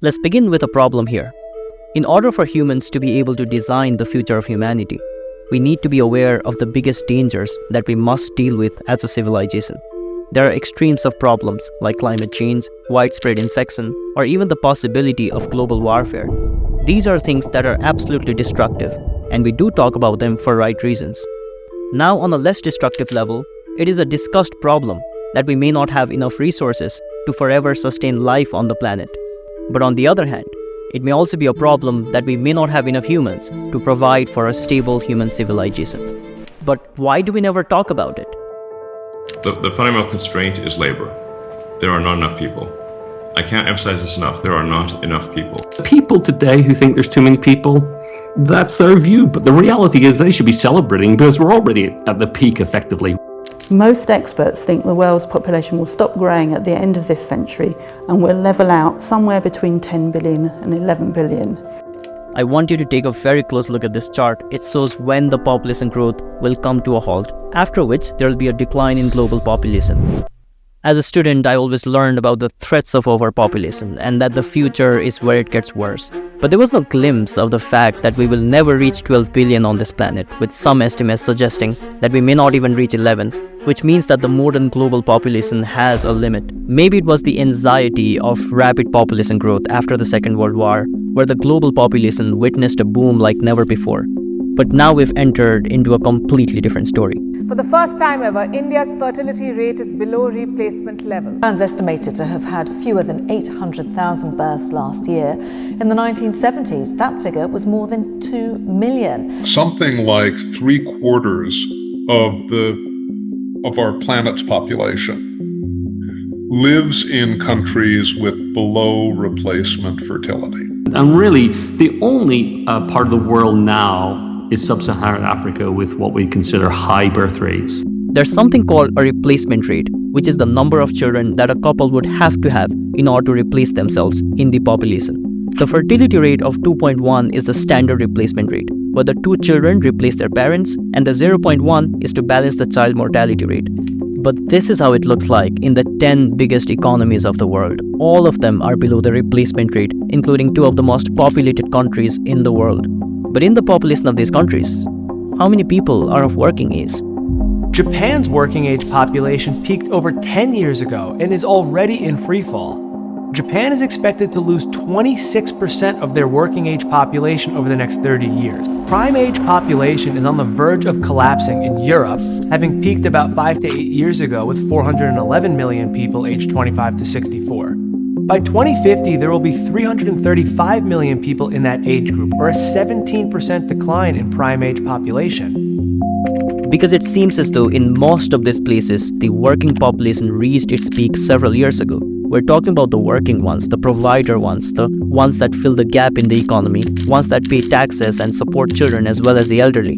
Let's begin with a problem here. In order for humans to be able to design the future of humanity, we need to be aware of the biggest dangers that we must deal with as a civilization. There are extremes of problems like climate change, widespread infection, or even the possibility of global warfare. These are things that are absolutely destructive, and we do talk about them for right reasons. Now, on a less destructive level, it is a discussed problem that we may not have enough resources to forever sustain life on the planet. But on the other hand, it may also be a problem that we may not have enough humans to provide for a stable human civilization. But why do we never talk about it? The fundamental constraint is labor. There are not enough people. I can't emphasize this enough. There are not enough people. People today who think there's too many people, that's their view. But the reality is they should be celebrating because we're already at the peak effectively. Most experts think the world's population will stop growing at the end of this century and will level out somewhere between 10 billion and 11 billion. I want you to take a very close look at this chart. It shows when the population growth will come to a halt, after which there will be a decline in global population. As a student, I always learned about the threats of overpopulation and that the future is where it gets worse. But there was no glimpse of the fact that we will never reach 12 billion on this planet, with some estimates suggesting that we may not even reach 11, which means that the modern global population has a limit. Maybe it was the anxiety of rapid population growth after the Second World War, where the global population witnessed a boom like never before. But now we've entered into a completely different story. For the first time ever, India's fertility rate is below replacement level. Japan's estimated to have had fewer than 800,000 births last year. In the 1970s, that figure was more than 2 million. Something like 3/4 of our planet's population lives in countries with below replacement fertility. And really, the only part of the world now is sub-Saharan Africa with what we consider high birth rates. There's something called a replacement rate, which is the number of children that a couple would have to have in order to replace themselves in the population. The fertility rate of 2.1 is the standard replacement rate, where the 2 children replace their parents, and the 0.1 is to balance the child mortality rate. But this is how it looks like in the 10 biggest economies of the world. All of them are below the replacement rate, including 2 of the most populated countries in the world. But in the population of these countries, how many people are of working age? Japan's working age population peaked over 10 years ago and is already in freefall. Japan is expected to lose 26% of their working age population over the next 30 years. Prime age population is on the verge of collapsing in Europe, having peaked about 5 to 8 years ago with 411 million people aged 25 to 64. By 2050, there will be 335 million people in that age group, or a 17% decline in prime age population. Because it seems as though in most of these places, the working population reached its peak several years ago. We're talking about the working ones, the provider ones, the ones that fill the gap in the economy, ones that pay taxes and support children as well as the elderly.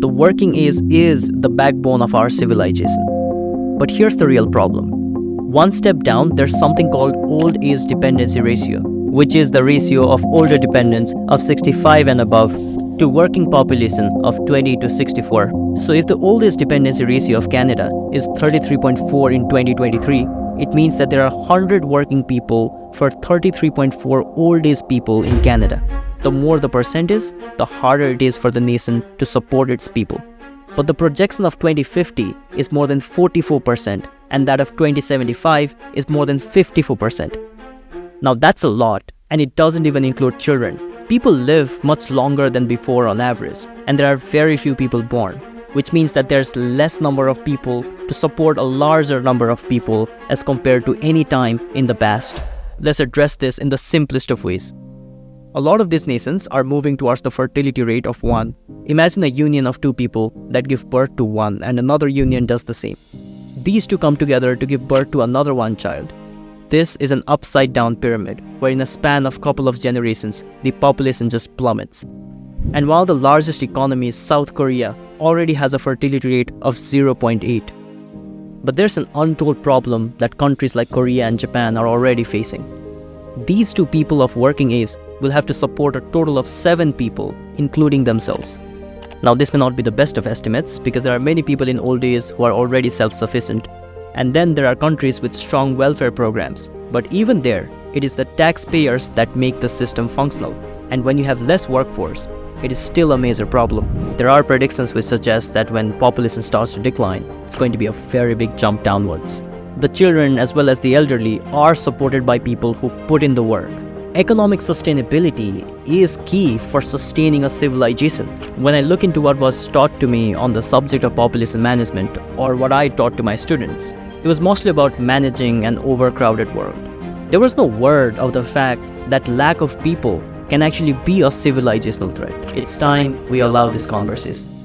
The working age is the backbone of our civilization. But here's the real problem. One step down, there's something called old age dependency ratio, which is the ratio of older dependents of 65 and above to working population of 20 to 64. So if the old age dependency ratio of Canada is 33.4 in 2023, it means that there are 100 working people for 33.4 old age people in Canada. The more the percent is, the harder it is for the nation to support its people. But the projection of 2050 is more than 44%, and that of 2075 is more than 54%. Now that's a lot, and it doesn't even include children. People live much longer than before on average, and there are very few people born, which means that there's less number of people to support a larger number of people as compared to any time in the past. Let's address this in the simplest of ways. A lot of these nations are moving towards the fertility rate of 1. Imagine a union of 2 people that give birth to 1 and another union does the same. These 2 come together to give birth to another 1 child. This is an upside down pyramid where in a span of couple of generations, the population just plummets. And while the largest economy, South Korea, already has a fertility rate of 0.8. But there's an untold problem that countries like Korea and Japan are already facing. These 2 people of working age will have to support a total of 7 people, including themselves. Now this may not be the best of estimates because there are many people in old age who are already self-sufficient. And then there are countries with strong welfare programs. But even there, It is the taxpayers that make the system functional. And when you have less workforce, it is still a major problem. There are predictions which suggest that when population starts to decline, it's going to be a very big jump downwards. The children as well as the elderly are supported by people who put in the work. Economic sustainability is key for sustaining a civilization. When I look into what was taught to me on the subject of population management, or what I taught to my students, it was mostly about managing an overcrowded world. There was no word of the fact that lack of people can actually be a civilizational threat. It's time we allow this conversation.